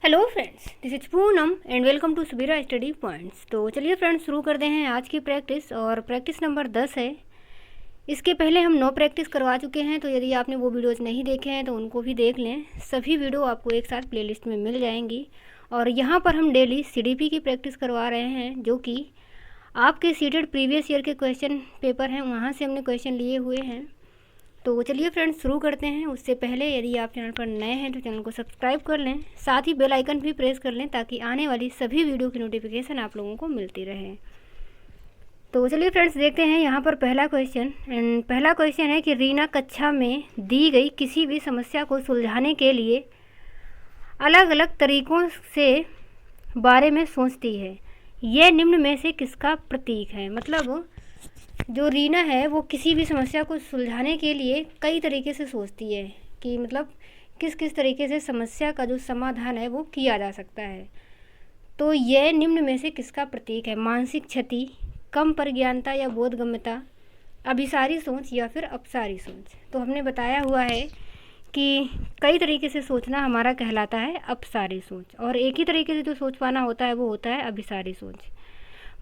Hello friends, this is Poonam and welcome to Subira study points. तो चलिए friends, शुरू करते हैं आज की प्रैक्टिस। और प्रैक्टिस नंबर 10 है। इसके पहले हम 9 प्रैक्टिस करवा चुके हैं, तो यदि आपने वो वीडियोज़ नहीं देखे हैं तो उनको भी देख लें। सभी वीडियो आपको एक साथ प्लेलिस्ट में मिल जाएंगी। और यहाँ पर हम डेली सीडीपी की प्रैक्टिस करवा रहे हैं, जो कि आपके सीटेड प्रीवियस ईयर के क्वेश्चन पेपर हैं, वहाँ से हमने क्वेश्चन लिए हुए हैं। तो चलिए फ्रेंड्स, शुरू करते हैं। उससे पहले यदि आप चैनल पर नए हैं तो चैनल को सब्सक्राइब कर लें, साथ ही बेल आइकन भी प्रेस कर लें ताकि आने वाली सभी वीडियो की नोटिफिकेशन आप लोगों को मिलती रहे। तो चलिए फ्रेंड्स, देखते हैं यहाँ पर पहला क्वेश्चन। एंड पहला क्वेश्चन है कि रीना कक्षा में दी गई किसी भी समस्या को सुलझाने के लिए अलग अलग तरीक़ों से बारे में सोचती है। यह निम्न में से किसका प्रतीक है। मतलब जो रीना है वो किसी भी समस्या को सुलझाने के लिए कई तरीके से सोचती है कि मतलब किस किस तरीके से समस्या का जो समाधान है वो किया जा सकता है। तो यह निम्न में से किसका प्रतीक है। मानसिक क्षति, कम प्रज्ञानता या बोधगम्यता, अभिसारी सोच या फिर अपसारी सोच। तो हमने बताया हुआ है कि कई तरीके से सोचना हमारा कहलाता है अपसारी सोच, और एक ही तरीके से जो सोच पाना होता है वो होता है अभिसारी सोच।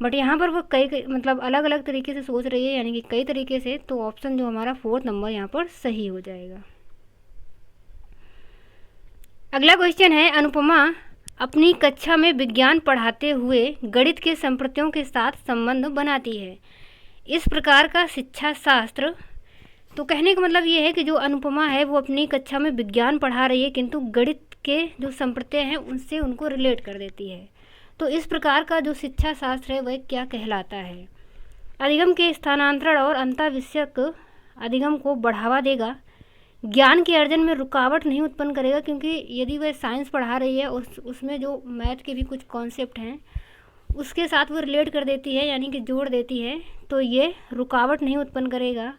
बट यहाँ पर वो कई मतलब अलग अलग तरीके से सोच रही है, यानी कि कई तरीके से। तो ऑप्शन जो हमारा 4 नंबर यहाँ पर सही हो जाएगा। अगला क्वेश्चन है, अनुपमा अपनी कक्षा में विज्ञान पढ़ाते हुए गणित के संप्रतियों के साथ संबंध बनाती है। इस प्रकार का शिक्षा शास्त्र। तो कहने का मतलब ये है कि जो अनुपमा है वो अपनी कक्षा में विज्ञान पढ़ा रही है, किंतु गणित के जो संप्रत्यय हैं उनसे उनको रिलेट कर देती है। तो इस प्रकार का जो शिक्षा शास्त्र है वह क्या कहलाता है। अधिगम के स्थानांतरण और अंतःविषयक अधिगम को बढ़ावा देगा। ज्ञान के अर्जन में रुकावट नहीं उत्पन्न करेगा, क्योंकि यदि वह साइंस पढ़ा रही है उसमें जो मैथ के भी कुछ कॉन्सेप्ट हैं उसके साथ वो रिलेट कर देती है, यानी कि जोड़ देती है, तो ये रुकावट नहीं उत्पन्न करेगा।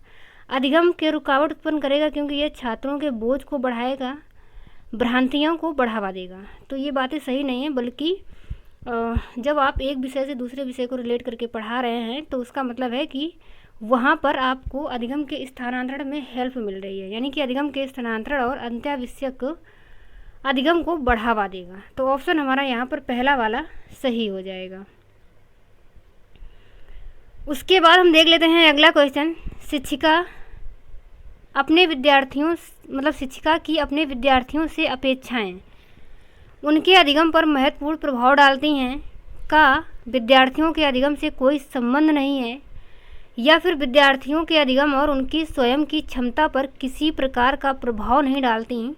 अधिगम के रुकावट उत्पन्न करेगा क्योंकि ये छात्रों के बोझ को बढ़ाएगा, भ्रांतियों को बढ़ावा देगा। तो ये बातें सही नहीं है, बल्कि जब आप एक विषय से दूसरे विषय को रिलेट करके पढ़ा रहे हैं तो उसका मतलब है कि वहाँ पर आपको अधिगम के स्थानांतरण में हेल्प मिल रही है, यानी कि अधिगम के स्थानांतरण और अंत्यावश्यक अधिगम को बढ़ावा देगा। तो ऑप्शन हमारा यहाँ पर पहला वाला सही हो जाएगा। उसके बाद हम देख लेते हैं अगला क्वेश्चन। शिक्षिका की अपने विद्यार्थियों से अपेक्षाएं उनके अधिगम पर महत्वपूर्ण प्रभाव डालती हैं। का विद्यार्थियों के अधिगम से कोई संबंध नहीं है, या फिर विद्यार्थियों के अधिगम और उनकी स्वयं की क्षमता पर किसी प्रकार का प्रभाव नहीं डालती,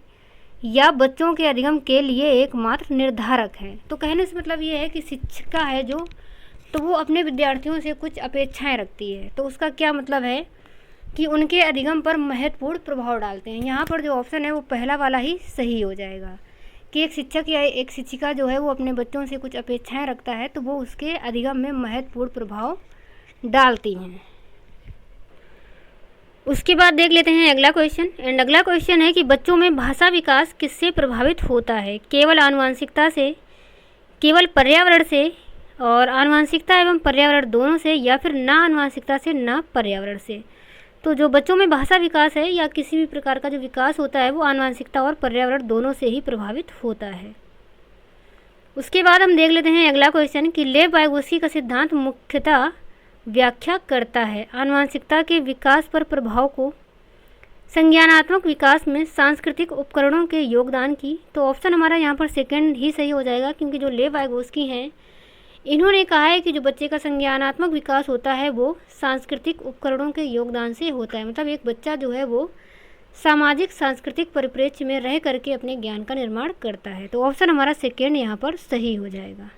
या बच्चों के अधिगम के लिए एकमात्र निर्धारक है। तो कहने से मतलब ये है कि शिक्षिका है जो, तो वो अपने विद्यार्थियों से कुछ अपेक्षाएं रखती है। तो उसका क्या मतलब है कि उनके अधिगम पर महत्वपूर्ण प्रभाव डालते हैं। यहाँ पर जो ऑप्शन है वो पहला वाला ही सही हो जाएगा कि एक शिक्षक या एक शिक्षिका जो है वो अपने बच्चों से कुछ अपेक्षाएं रखता है, तो वो उसके अधिगम में महत्वपूर्ण प्रभाव डालती हैं। उसके बाद देख लेते हैं अगला क्वेश्चन। एंड अगला क्वेश्चन है कि बच्चों में भाषा विकास किससे प्रभावित होता है। केवल आनुवंशिकता से, केवल पर्यावरण से, और आनुवंशिकता एवं पर्यावरण दोनों से, या फिर ना आनुवंशिकता से ना पर्यावरण से। तो जो बच्चों में भाषा विकास है या किसी भी प्रकार का जो विकास होता है वो आनुवंशिकता और पर्यावरण दोनों से ही प्रभावित होता है। उसके बाद हम देख लेते हैं अगला क्वेश्चन कि लेव वाइगोत्स्की का सिद्धांत मुख्यतः व्याख्या करता है आनुवंशिकता के विकास पर प्रभाव को, संज्ञानात्मक विकास में सांस्कृतिक उपकरणों के योगदान की। तो ऑप्शन हमारा यहाँ पर सेकंड ही सही हो जाएगा, क्योंकि जो लेव वाइगोत्स्की हैं इन्होंने कहा है कि जो बच्चे का संज्ञानात्मक विकास होता है वो सांस्कृतिक उपकरणों के योगदान से होता है। मतलब एक बच्चा जो है वो सामाजिक सांस्कृतिक परिप्रेक्ष्य में रह करके अपने ज्ञान का निर्माण करता है। तो ऑप्शन हमारा सेकेंड यहाँ पर सही हो जाएगा।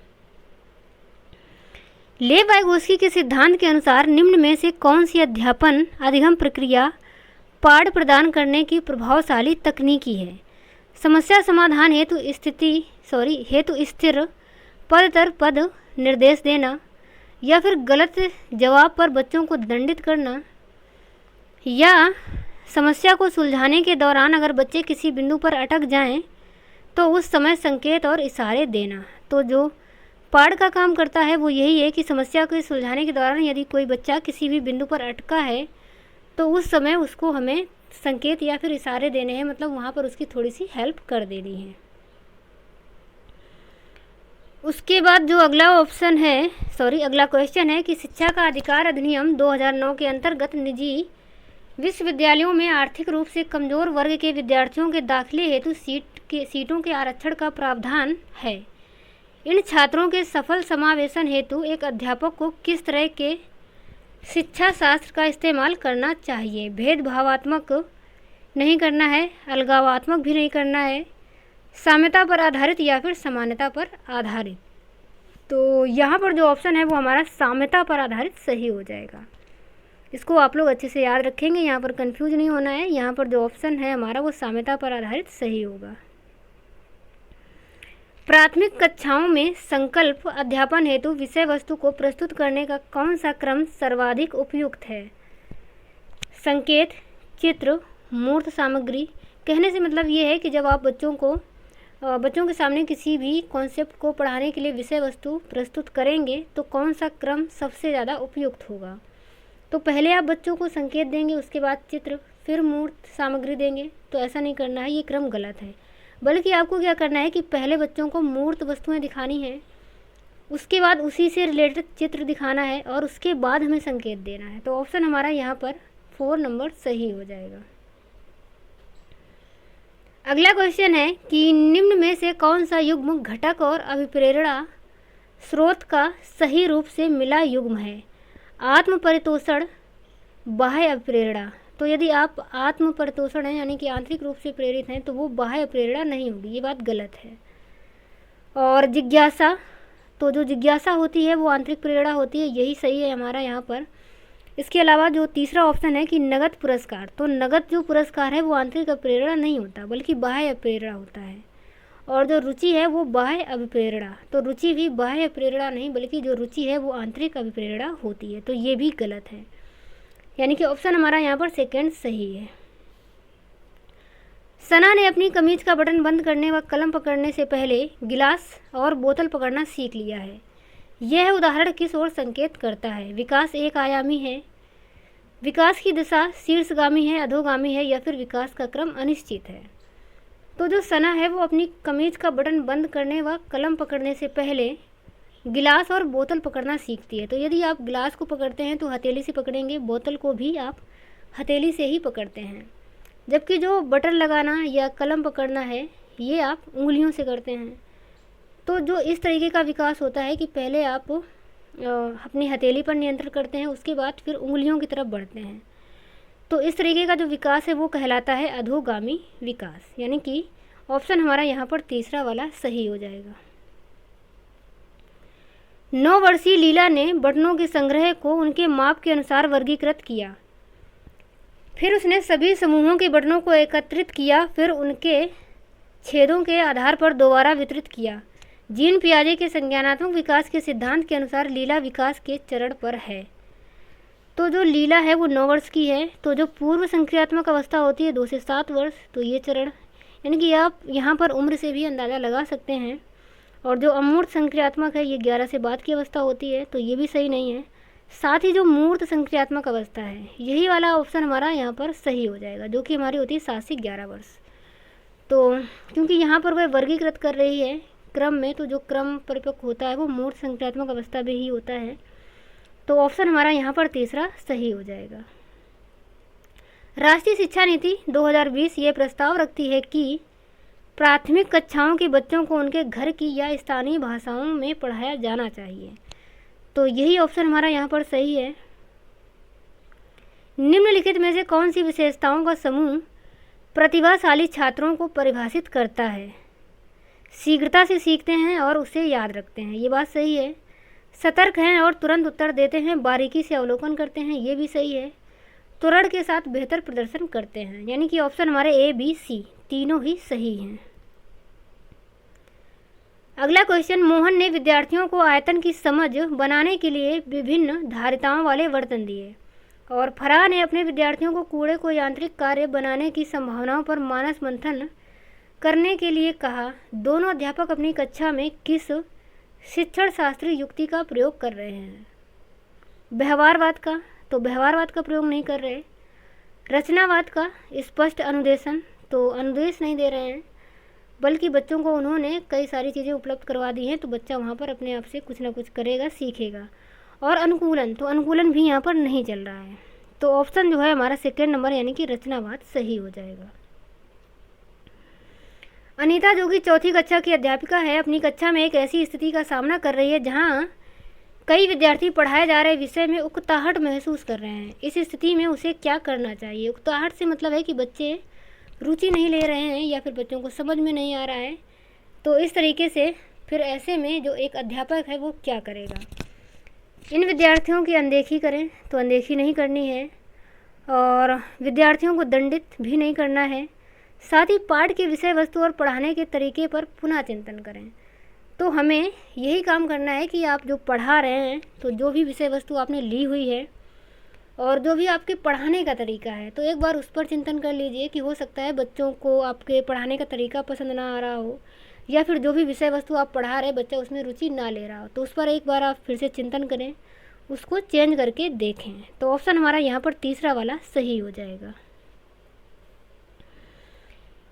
लेव वाइगोत्स्की के सिद्धांत के अनुसार निम्न में से कौन सी अध्यापन अधिगम प्रक्रिया पाठ प्रदान करने की प्रभावशाली तकनीकी है। समस्या समाधान हेतु स्थिर पद दर पद निर्देश देना, या फिर गलत जवाब पर बच्चों को दंडित करना, या समस्या को सुलझाने के दौरान अगर बच्चे किसी बिंदु पर अटक जाएं तो उस समय संकेत और इशारे देना। तो जो पाठ का काम करता है वो यही है कि समस्या को सुलझाने के दौरान यदि कोई बच्चा किसी भी बिंदु पर अटका है तो उस समय उसको हमें संकेत या फिर इशारे देने हैं, मतलब वहाँ पर उसकी थोड़ी सी हेल्प कर देनी है। उसके बाद जो अगला क्वेश्चन है कि शिक्षा का अधिकार अधिनियम 2009 के अंतर्गत निजी विश्वविद्यालयों में आर्थिक रूप से कमजोर वर्ग के विद्यार्थियों के दाखिले हेतु सीटों के आरक्षण का प्रावधान है। इन छात्रों के सफल समावेशन हेतु एक अध्यापक को किस तरह के शिक्षा शास्त्र का इस्तेमाल करना चाहिए? भेदभावात्मक नहीं करना है, अलगावात्मक भी नहीं करना है, साम्यता पर आधारित या फिर समानता पर आधारित। तो यहाँ पर जो ऑप्शन है वो हमारा साम्यता पर आधारित सही हो जाएगा। इसको आप लोग अच्छे से याद रखेंगे, यहाँ पर कंफ्यूज नहीं होना है। यहाँ पर जो ऑप्शन है हमारा वो साम्यता पर आधारित सही होगा। प्राथमिक कक्षाओं में संकल्प अध्यापन हेतु विषय वस्तु को प्रस्तुत करने का कौन सा क्रम सर्वाधिक उपयुक्त है? संकेत, चित्र, मूर्त सामग्री। कहने से मतलब ये है कि जब आप बच्चों के सामने किसी भी कॉन्सेप्ट को पढ़ाने के लिए विषय वस्तु प्रस्तुत करेंगे तो कौन सा क्रम सबसे ज़्यादा उपयुक्त होगा। तो पहले आप बच्चों को संकेत देंगे, उसके बाद चित्र, फिर मूर्त सामग्री देंगे। तो ऐसा नहीं करना है, ये क्रम गलत है। बल्कि आपको क्या करना है कि पहले बच्चों को मूर्त वस्तुएं दिखानी है, उसके बाद उसी से रिलेटेड चित्र दिखाना है और उसके बाद हमें संकेत देना है। तो ऑप्शन हमारा यहाँ पर 4 नंबर सही हो जाएगा। अगला क्वेश्चन है कि निम्न में से कौन सा युग्म घटक और अभिप्रेरणा स्रोत का सही रूप से मिला युग्म है? आत्म परितोषण, बाह्य अभिप्रेरणा। तो यदि आप आत्म परितोषण हैं यानी कि आंतरिक रूप से प्रेरित हैं तो वो बाह्य प्रेरणा नहीं होगी, ये बात गलत है। और जिज्ञासा, तो जो जिज्ञासा होती है वो आंतरिक प्रेरणा होती है, यही सही है हमारा यहाँ पर। इसके अलावा जो तीसरा ऑप्शन है कि नगद पुरस्कार, तो नगद जो पुरस्कार है वो आंतरिक अभिप्रेरणा नहीं होता बल्कि बाह्य अभिप्रेरणा होता है। और जो रुचि है वो बाह्य अभिप्रेरणा, तो रुचि भी बाह्य प्रेरणा नहीं बल्कि जो रुचि है वो आंतरिक अभिप्रेरणा होती है। तो ये भी गलत है, यानी कि ऑप्शन हमारा यहाँ पर सेकंड सही है। सना ने अपनी कमीज का बटन बंद करने व कलम पकड़ने से पहले गिलास और बोतल पकड़ना सीख लिया है। यह उदाहरण किस ओर संकेत करता है? विकास एक आयामी है, विकास की दिशा शीर्षगामी है, अधोगामी है, या फिर विकास का क्रम अनिश्चित है। तो जो सना है वो अपनी कमीज का बटन बंद करने व कलम पकड़ने से पहले गिलास और बोतल पकड़ना सीखती है। तो यदि आप गिलास को पकड़ते हैं तो हथेली से पकड़ेंगे, बोतल को भी आप हथेली से ही पकड़ते हैं, जबकि जो बटन लगाना या कलम पकड़ना है ये आप उंगलियों से करते हैं। तो जो इस तरीके का विकास होता है कि पहले आप अपनी हथेली पर नियंत्रण करते हैं, उसके बाद फिर उंगलियों की तरफ बढ़ते हैं। तो इस तरीके का जो विकास है वो कहलाता है अधोगामी विकास, यानी कि ऑप्शन हमारा यहाँ पर तीसरा वाला सही हो जाएगा। 9 वर्षीय लीला ने बटनों के संग्रह को उनके माप के अनुसार वर्गीकृत किया। फिर उसने सभी समूहों के बटनों को एकत्रित किया, फिर उनके छेदों के आधार पर दोबारा वितरित किया। जीन पियाजे के संज्ञानात्मक विकास के सिद्धांत के अनुसार लीला विकास के चरण पर है। तो जो लीला है वो 9 वर्ष की है। तो जो पूर्व संक्रियात्मक अवस्था होती है 2 से 7 वर्ष, तो ये चरण, यानी कि आप यहाँ पर उम्र से भी अंदाज़ा लगा सकते हैं। और जो अमूर्त संक्रियात्मक है ये 11 से बाद की अवस्था होती है, तो ये भी सही नहीं है। साथ ही जो मूर्त संक्रियात्मक अवस्था है यही वाला ऑप्शन हमारा यहाँ पर सही हो जाएगा, जो कि हमारी होती है 7 से 11 वर्ष। तो क्योंकि यहाँ पर वह वर्गीकृत कर रही है क्रम में, तो जो क्रम परिपक्व होता है वो मूर्त संक्रियात्मक अवस्था में ही होता है। तो ऑप्शन हमारा यहाँ पर तीसरा सही हो जाएगा। राष्ट्रीय शिक्षा नीति 2020 ये प्रस्ताव रखती है कि प्राथमिक कक्षाओं के बच्चों को उनके घर की या स्थानीय भाषाओं में पढ़ाया जाना चाहिए। तो यही ऑप्शन हमारा यहाँ पर सही है। निम्नलिखित में से कौन सी विशेषताओं का समूह प्रतिभाशाली छात्रों को परिभाषित करता है? शीघ्रता से सीखते हैं और उसे याद रखते हैं, ये बात सही है। सतर्क हैं और तुरंत उत्तर देते हैं, बारीकी से अवलोकन करते हैं, ये भी सही है। तुरंत के साथ बेहतर प्रदर्शन करते हैं, यानी कि ऑप्शन हमारे ए, बी, सी तीनों ही सही हैं। अगला क्वेश्चन, मोहन ने विद्यार्थियों को आयतन की समझ बनाने के लिए विभिन्न धारिताओं वाले बर्तन दिए और फराह ने अपने विद्यार्थियों को कूड़े को यांत्रिक कार्य बनाने की संभावनाओं पर मानस मंथन करने के लिए कहा। दोनों अध्यापक अपनी कक्षा में किस शिक्षण शास्त्रीय युक्ति का प्रयोग कर रहे हैं? व्यवहारवाद का, तो व्यवहारवाद का प्रयोग नहीं कर रहे। रचनावाद का, स्पष्ट अनुदेशन, तो अनुदेश नहीं दे रहे हैं। बल्कि बच्चों को उन्होंने कई सारी चीज़ें उपलब्ध करवा दी हैं, तो बच्चा वहाँ पर अपने आप से कुछ ना कुछ करेगा, सीखेगा। और अनुकूलन, तो अनुकूलन भी यहाँ पर नहीं चल रहा है। तो ऑप्शन जो है हमारा सेकेंड नंबर यानी कि रचनावाद सही हो जाएगा। अनीता जो कि चौथी कक्षा की अध्यापिका है, अपनी कक्षा में एक ऐसी स्थिति का सामना कर रही है जहाँ कई विद्यार्थी पढ़ाए जा रहे विषय में उकताहट महसूस कर रहे हैं। इस स्थिति में उसे क्या करना चाहिए? उकताहट से मतलब है कि बच्चे रुचि नहीं ले रहे हैं या फिर बच्चों को समझ में नहीं आ रहा है। तो इस तरीके से फिर ऐसे में जो एक अध्यापक है वो क्या करेगा? इन विद्यार्थियों की अनदेखी करें तो अनदेखी नहीं करनी है, और विद्यार्थियों को दंडित भी नहीं करना है। साथ ही पाठ के विषय वस्तु और पढ़ाने के तरीके पर पुनः चिंतन करें। तो हमें यही काम करना है कि आप जो पढ़ा रहे हैं, तो जो भी विषय वस्तु आपने ली हुई है और जो भी आपके पढ़ाने का तरीका है, तो एक बार उस पर चिंतन कर लीजिए कि हो सकता है बच्चों को आपके पढ़ाने का तरीका पसंद ना आ रहा हो, या फिर जो भी विषय वस्तु आप पढ़ा रहे बच्चा उसमें रुचि ना ले रहा हो। तो उस पर एक बार आप फिर से चिंतन करें, उसको चेंज करके देखें। तो ऑप्शन हमारा यहाँ पर तीसरा वाला सही हो जाएगा।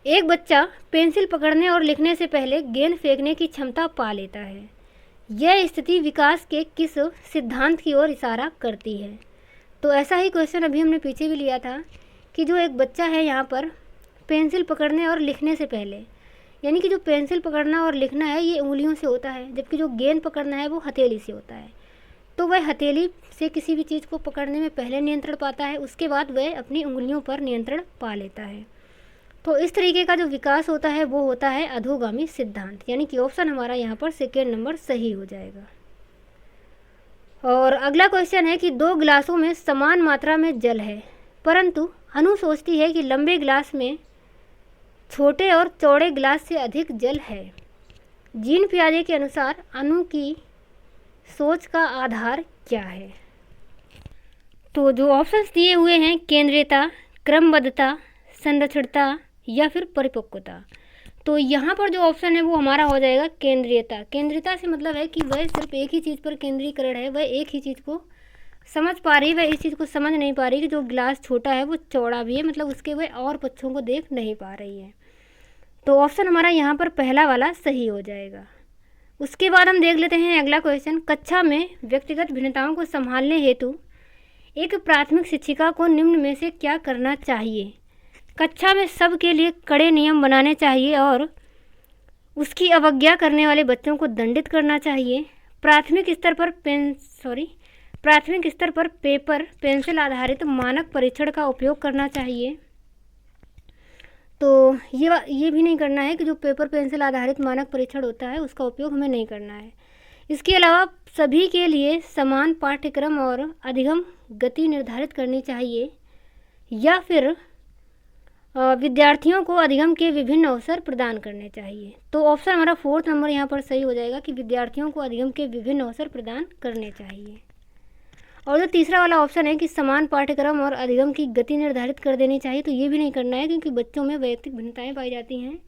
एक बच्चा पेंसिल पकड़ने और लिखने से पहले गेंद फेंकने की क्षमता पा लेता है। यह स्थिति विकास के किस सिद्धांत की ओर इशारा करती है? तो ऐसा ही क्वेश्चन अभी हमने पीछे भी लिया था कि जो एक बच्चा है यहाँ पर पेंसिल पकड़ने और लिखने से पहले, यानी कि जो पेंसिल पकड़ना और लिखना है ये उंगलियों से होता है, जबकि जो गेंद पकड़ना है वो हथेली से होता है। तो वह हथेली से किसी भी चीज़ को पकड़ने में पहले नियंत्रण पाता है, उसके बाद वह अपनी उंगलियों पर नियंत्रण पा लेता है। तो इस तरीके का जो विकास होता है वो होता है अधोगामी सिद्धांत, यानी कि ऑप्शन हमारा यहाँ पर सेकेंड नंबर सही हो जाएगा। और अगला क्वेश्चन है कि 2 गिलासों में समान मात्रा में जल है, परंतु अनु सोचती है कि लंबे गिलास में छोटे और चौड़े गिलास से अधिक जल है। जीन पियाजे के अनुसार अनु की सोच का आधार क्या है? तो जो ऑप्शंस दिए हुए हैं केंद्रीयता, क्रमबद्धता, संरक्षणता या फिर परिपक्वता। तो यहाँ पर जो ऑप्शन है वो हमारा हो जाएगा केंद्रीयता। केंद्रीयता से मतलब है कि वह सिर्फ एक ही चीज़ पर केंद्रीकरण है, वह एक ही चीज़ को समझ पा रही है, वह इस चीज़ को समझ नहीं पा रही कि जो गिलास छोटा है वो चौड़ा भी है, मतलब उसके वह और पक्षों को देख नहीं पा रही है। तो ऑप्शन हमारा यहाँ पर पहला वाला सही हो जाएगा। उसके बाद हम देख लेते हैं अगला क्वेश्चन। कक्षा में व्यक्तिगत भिन्नताओं को संभालने हेतु एक प्राथमिक शिक्षिका को निम्न में से क्या करना चाहिए? कक्षा में सबके लिए कड़े नियम बनाने चाहिए और उसकी अवज्ञा करने वाले बच्चों को दंडित करना चाहिए। प्राथमिक स्तर पर पेपर पेंसिल आधारित मानक परीक्षण का उपयोग करना चाहिए। तो ये भी नहीं करना है कि जो पेपर पेंसिल आधारित मानक परीक्षण होता है उसका उपयोग हमें नहीं करना है। इसके अलावा सभी के लिए समान पाठ्यक्रम और अधिगम गति निर्धारित करनी चाहिए, या फिर विद्यार्थियों को अधिगम के विभिन्न अवसर प्रदान करने चाहिए। तो ऑप्शन हमारा फोर्थ नंबर यहाँ पर सही हो जाएगा कि विद्यार्थियों को अधिगम के विभिन्न अवसर प्रदान करने चाहिए। और जो तीसरा वाला ऑप्शन है कि समान पाठ्यक्रम और अधिगम की गति निर्धारित कर देनी चाहिए, तो ये भी नहीं करना है क्योंकि बच्चों में वैयक्तिक भिन्नताएं पाई जाती हैं,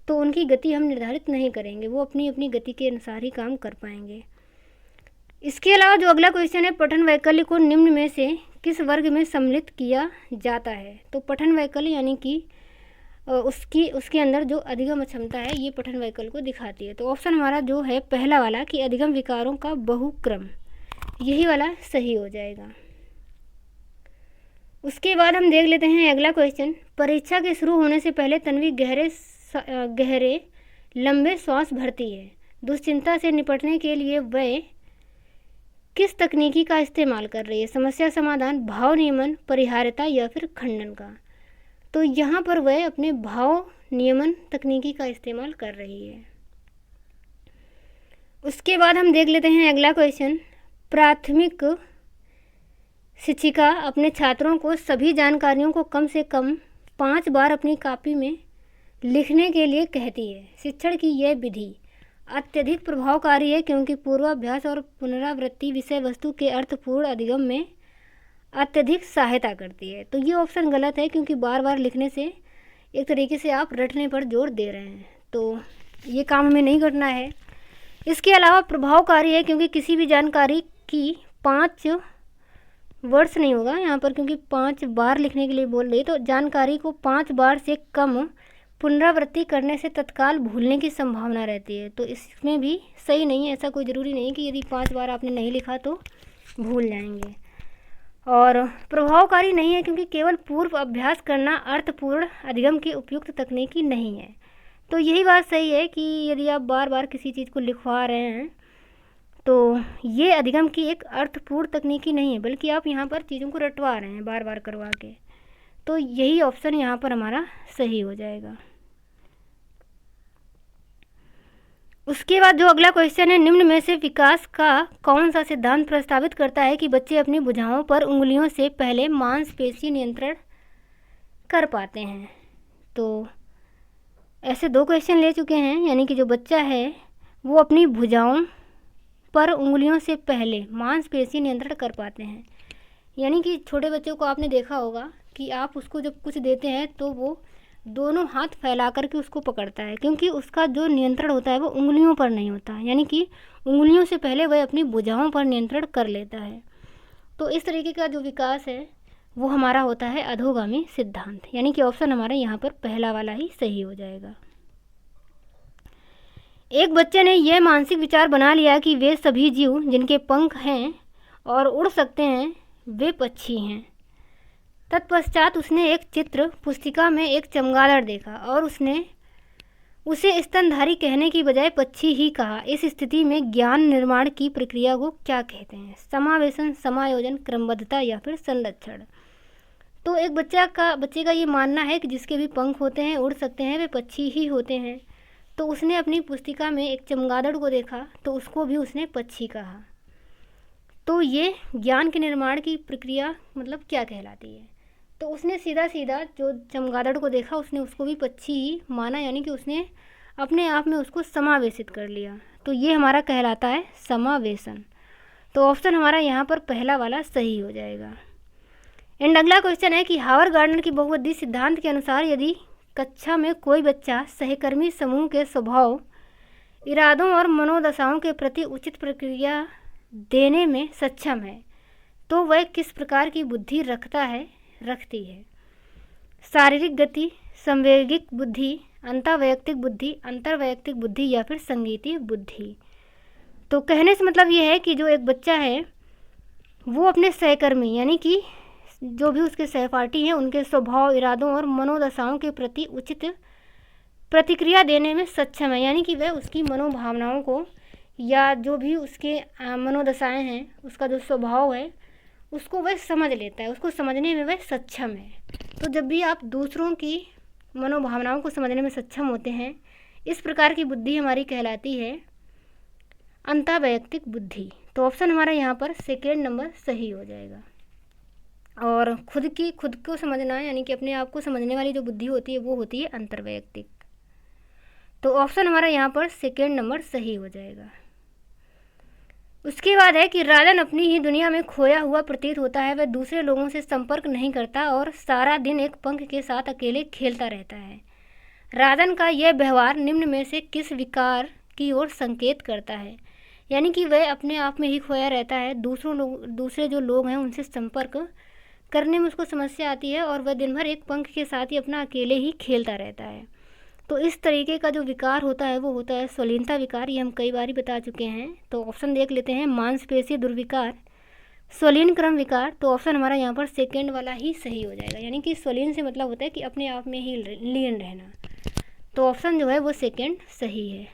तो उनकी गति हम निर्धारित नहीं करेंगे, वो अपनी अपनी गति के अनुसार ही काम कर पाएंगे। इसके अलावा जो अगला क्वेश्चन है, पठन वैकल्य को निम्न में से किस वर्ग में सम्मिलित किया जाता है? तो पठन वैकल्य यानी कि उसके अंदर जो अधिगम क्षमता है ये पठन वैकल्य को दिखाती है। तो ऑप्शन हमारा जो है पहला वाला कि अधिगम विकारों का बहुक्रम, यही वाला सही हो जाएगा। उसके बाद हम देख लेते हैं अगला क्वेश्चन। परीक्षा के शुरू होने से पहले तन्वी गहरे लंबे श्वास भरती है। दुश्चिंता से निपटने के लिए वह किस तकनीकी का इस्तेमाल कर रही है? समस्या समाधान, भाव नियमन, परिहार्यता या फिर खंडन का? तो यहाँ पर वह अपने भाव नियमन तकनीकी का इस्तेमाल कर रही है। उसके बाद हम देख लेते हैं अगला क्वेश्चन। प्राथमिक शिक्षिका अपने छात्रों को सभी जानकारियों को कम से कम 5 बार अपनी कॉपी में लिखने के लिए कहती है। शिक्षण की यह विधि अत्यधिक प्रभावकारी है क्योंकि पूर्वाभ्यास और पुनरावृत्ति विषय वस्तु के अर्थपूर्ण अधिगम में अत्यधिक सहायता करती है। तो ये ऑप्शन गलत है क्योंकि बार बार लिखने से एक तरीके से आप रटने पर जोर दे रहे हैं, तो ये काम हमें नहीं करना है। इसके अलावा प्रभावकारी है क्योंकि किसी भी जानकारी की 5 वर्ड्स नहीं होगा यहाँ पर, क्योंकि 5 बार लिखने के लिए बोल रही है, तो जानकारी को 5 बार से कम पुनरावृत्ति करने से तत्काल भूलने की संभावना रहती है। तो इसमें भी सही नहीं है, ऐसा कोई ज़रूरी नहीं है कि यदि 5 बार आपने नहीं लिखा तो भूल जाएंगे। और प्रभावकारी नहीं है क्योंकि केवल पूर्व अभ्यास करना अर्थपूर्ण अधिगम की उपयुक्त तकनीकी नहीं है। तो यही बात सही है कि यदि आप बार बार किसी चीज़ को लिखवा रहे हैं तो ये अधिगम की एक अर्थपूर्ण तकनीकी नहीं है, बल्कि आप यहाँ पर चीज़ों को रटवा रहे हैं बार बार करवा के। तो यही ऑप्शन यहाँ पर हमारा सही हो जाएगा। उसके बाद जो अगला क्वेश्चन है, निम्न में से विकास का कौन सा सिद्धांत प्रस्तावित करता है कि बच्चे अपनी भुजाओं पर उंगलियों से पहले मांसपेशी नियंत्रण कर पाते हैं। तो ऐसे 2 क्वेश्चन ले चुके हैं, यानी कि जो बच्चा है वो अपनी भुजाओं पर उंगलियों से पहले मांसपेशी नियंत्रण कर पाते हैं। यानी कि छोटे बच्चों को आपने देखा होगा कि आप उसको जब कुछ देते हैं तो वो दोनों हाथ फैला कर के उसको पकड़ता है, क्योंकि उसका जो नियंत्रण होता है वो उंगलियों पर नहीं होता, यानी कि उंगलियों से पहले वह अपनी भुजाओं पर नियंत्रण कर लेता है। तो इस तरीके का जो विकास है वो हमारा होता है अधोगामी सिद्धांत, यानी कि ऑप्शन हमारा यहाँ पर पहला वाला ही सही हो जाएगा। एक बच्चे ने यह मानसिक विचार बना लिया कि वे सभी जीव जिनके पंख हैं और उड़ सकते हैं वे पक्षी हैं। तत्पश्चात उसने एक चित्र पुस्तिका में एक चमगादड़ देखा और उसने उसे स्तनधारी कहने की बजाय पक्षी ही कहा। इस स्थिति में ज्ञान निर्माण की प्रक्रिया को क्या कहते हैं? समावेशन, समायोजन, क्रमबद्धता या फिर संरक्षण। तो एक बच्चे का ये मानना है कि जिसके भी पंख होते हैं, उड़ सकते हैं, वे पक्षी ही होते हैं। तो उसने अपनी पुस्तिका में एक चमगादड़ को देखा तो उसको भी उसने पक्षी कहा। तो ये ज्ञान के निर्माण की प्रक्रिया मतलब क्या कहलाती है? तो उसने सीधा सीधा जो चमगादड़ को देखा उसने उसको भी पक्षी ही माना, यानी कि उसने अपने आप में उसको समावेशित कर लिया। तो ये हमारा कहलाता है समावेशन। तो ऑप्शन हमारा यहाँ पर पहला वाला सही हो जाएगा। एंड अगला क्वेश्चन है कि हावर गार्डनर की बहुबुद्धि सिद्धांत के अनुसार यदि कक्षा में कोई बच्चा सहकर्मी समूह के स्वभाव, इरादों और मनोदशाओं के प्रति उचित प्रतिक्रिया देने में सक्षम है तो वह किस प्रकार की बुद्धि रखती है? शारीरिक गति, संवेगिक बुद्धि, अंतर्वैयक्तिक बुद्धि या फिर संगीतीय बुद्धि। तो कहने से मतलब ये है कि जो एक बच्चा है वो अपने सहकर्मी यानी कि जो भी उसके सहपाठी हैं उनके स्वभाव, इरादों और मनोदशाओं के प्रति उचित प्रतिक्रिया देने में सक्षम है, यानी कि वह उसकी मनोभावनाओं को या जो भी उसके मनोदशाएं हैं, उसका जो स्वभाव है उसको वह समझ लेता है, उसको समझने में वह सक्षम है। तो जब भी आप दूसरों की मनोभावनाओं को समझने में सक्षम होते हैं, इस प्रकार की बुद्धि हमारी कहलाती है अंतर्वैयक्तिक बुद्धि। तो ऑप्शन हमारा यहाँ पर सेकेंड नंबर सही हो जाएगा। और खुद को समझना यानी कि अपने आप को समझने वाली जो बुद्धि होती है वो होती है अंतर्वैयक्तिक। तो ऑप्शन हमारा यहाँ पर सेकेंड नंबर सही हो जाएगा। उसके बाद है कि राजन अपनी ही दुनिया में खोया हुआ प्रतीत होता है। वह दूसरे लोगों से संपर्क नहीं करता और सारा दिन एक पंख के साथ अकेले खेलता रहता है। राजन का यह व्यवहार निम्न में से किस विकार की ओर संकेत करता है? यानी कि वह अपने आप में ही खोया रहता है, दूसरे जो लोग हैं उनसे संपर्क करने में उसको समस्या आती है और वह दिन भर एक पंख के साथ ही अपना अकेले ही खेलता रहता है। तो इस तरीके का जो विकार होता है वो होता है स्वलीनता विकार। ये हम कई बार ही बता चुके हैं। तो ऑप्शन देख लेते हैं, मांसपेशी दुर्विकार, स्वलीन क्रम विकार। तो ऑप्शन हमारा यहाँ पर सेकेंड वाला ही सही हो जाएगा, यानी कि स्वलीन से मतलब होता है कि अपने आप में ही लीन रहना। तो ऑप्शन जो है वो सेकेंड सही है।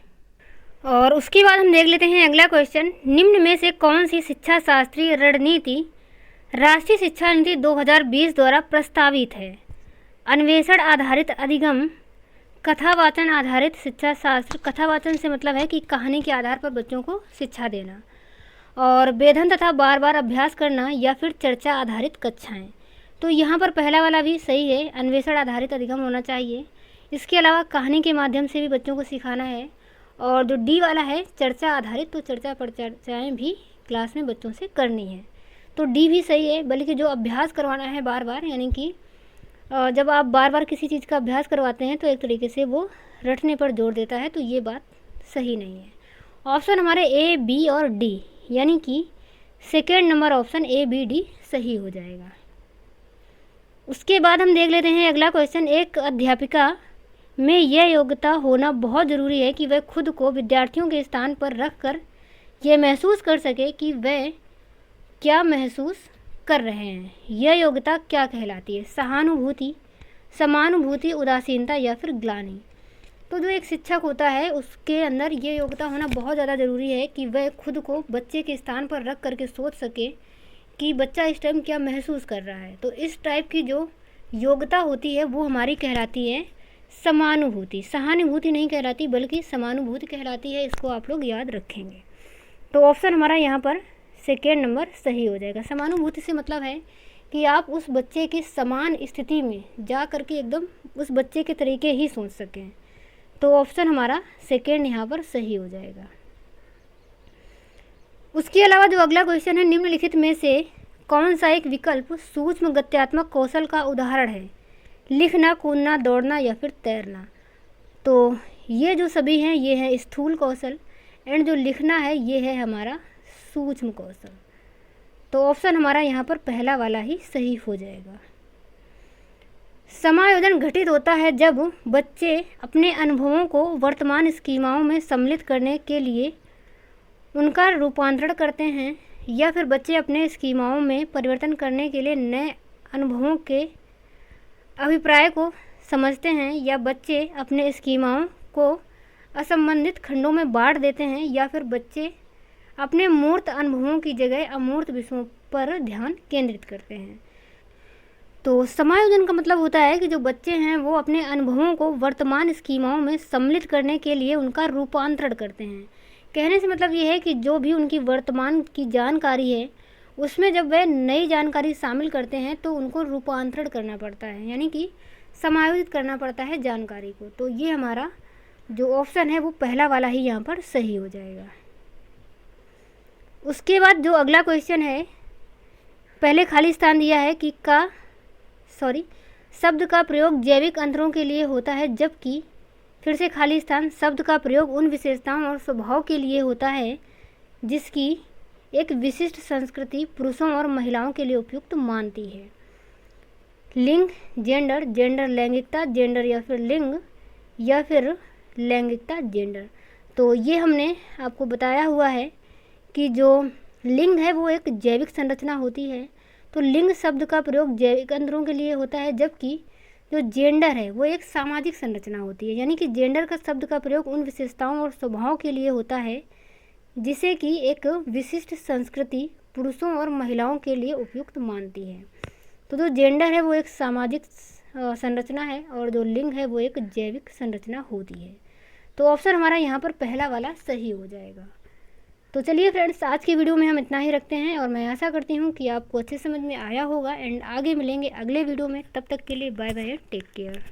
और उसके बाद हम देख लेते हैं अगला क्वेश्चन, निम्न में से कौन सी शिक्षा शास्त्रीय रणनीति राष्ट्रीय शिक्षा नीति 2020 द्वारा प्रस्तावित है? अन्वेषण आधारित अधिगम, कथावाचन आधारित शिक्षा शास्त्र। कथावाचन से मतलब है कि कहानी के आधार पर बच्चों को शिक्षा देना, और वेधन तथा बार बार अभ्यास करना, या फिर चर्चा आधारित कक्षाएं। तो यहाँ पर पहला वाला भी सही है, अन्वेषण आधारित अधिगम होना चाहिए। इसके अलावा कहानी के माध्यम से भी बच्चों को सिखाना है। और जो डी वाला है चर्चा आधारित, तो चर्चा पर चर्चाएँ भी क्लास में बच्चों से करनी है। तो डी भी सही है, बल्कि जो अभ्यास करवाना है बार बार, यानी कि जब आप बार बार किसी चीज़ का अभ्यास करवाते हैं तो एक तरीके से वो रटने पर जोर देता है, तो ये बात सही नहीं है। ऑप्शन हमारे ए, बी और डी, यानी कि second number option A, B, D सही हो जाएगा। उसके बाद हम देख लेते हैं अगला क्वेश्चन, एक अध्यापिका में यह योग्यता होना बहुत ज़रूरी है कि वह खुद को विद्यार्थियों के स्थान पर रख कर यह महसूस कर सके कि वह क्या महसूस कर रहे हैं। यह योग्यता क्या कहलाती है? सहानुभूति, समानुभूति, उदासीनता या फिर ग्लानि। तो जो एक शिक्षक होता है उसके अंदर ये योग्यता होना बहुत ज़्यादा ज़रूरी है कि वह खुद को बच्चे के स्थान पर रख करके सोच सके कि बच्चा इस टाइम क्या महसूस कर रहा है। तो इस टाइप की जो योग्यता होती है वो हमारी कहलाती है समानुभूति। सहानुभूति नहीं कहलाती बल्कि समानुभूति कहलाती है। इसको आप लोग याद रखेंगे। तो ऑप्शन हमारा यहाँ पर सेकेंड नंबर सही हो जाएगा। समानुभूति से मतलब है कि आप उस बच्चे की समान स्थिति में जा करके एकदम उस बच्चे के तरीके ही सोच सकें। तो ऑप्शन हमारा सेकेंड यहाँ पर सही हो जाएगा। उसके अलावा जो अगला क्वेश्चन है, निम्नलिखित में से कौन सा एक विकल्प सूक्ष्म गत्यात्मक कौशल का उदाहरण है? लिखना, कूदना, दौड़ना या फिर तैरना। तो ये जो सभी हैं ये है स्थूल कौशल, एंड जो लिखना है ये है हमारा सूक्ष्म कौशल। तो ऑप्शन हमारा यहाँ पर पहला वाला ही सही हो जाएगा। समायोजन घटित होता है जब बच्चे अपने अनुभवों को वर्तमान स्कीमाओं में सम्मिलित करने के लिए उनका रूपांतरण करते हैं, या फिर बच्चे अपने स्कीमाओं में परिवर्तन करने के लिए नए अनुभवों के अभिप्राय को समझते हैं, या बच्चे अपने स्कीमाओं को असंबंधित खंडों में बांट देते हैं, या फिर बच्चे अपने मूर्त अनुभवों की जगह अमूर्त विषयों पर ध्यान केंद्रित करते हैं। तो समायोजन का मतलब होता है कि जो बच्चे हैं वो अपने अनुभवों को वर्तमान स्कीमाओं में सम्मिलित करने के लिए उनका रूपांतरण करते हैं। कहने से मतलब ये है कि जो भी उनकी वर्तमान की जानकारी है उसमें जब वह नई जानकारी शामिल करते हैं तो उनको रूपांतरण करना पड़ता है, यानी कि समायोजित करना पड़ता है जानकारी को। तो ये हमारा जो ऑप्शन है वो पहला वाला ही यहाँ पर सही हो जाएगा। उसके बाद जो अगला क्वेश्चन है, पहले खाली स्थान दिया है कि शब्द का प्रयोग जैविक अंतरों के लिए होता है, जबकि फिर से खाली स्थान शब्द का प्रयोग उन विशेषताओं और स्वभाव के लिए होता है जिसकी एक विशिष्ट संस्कृति पुरुषों और महिलाओं के लिए उपयुक्त मानती है। लिंग, जेंडर, जेंडर लैंगिकता, जेंडर या फिर लिंग या फिर लैंगिकता, जेंडर। तो ये हमने आपको बताया हुआ है कि जो लिंग है वो एक जैविक संरचना होती है। तो लिंग शब्द का प्रयोग जैविक अंतरों के लिए होता है, जबकि जो जेंडर है वो एक सामाजिक संरचना होती है, यानी कि जेंडर का शब्द का प्रयोग उन विशेषताओं और स्वभाव के लिए होता है जिसे कि एक विशिष्ट संस्कृति पुरुषों और महिलाओं के लिए उपयुक्त मानती है। तो जो जेंडर है वो एक सामाजिक संरचना है और जो लिंग है वो एक जैविक संरचना होती है। तो ऑप्शन हमारा यहाँ पर पहला वाला सही हो जाएगा। तो चलिए फ्रेंड्स, आज की वीडियो में हम इतना ही रखते हैं और मैं आशा करती हूँ कि आपको अच्छे समझ में आया होगा। एंड आगे मिलेंगे अगले वीडियो में, तब तक के लिए बाय बाय, टेक केयर।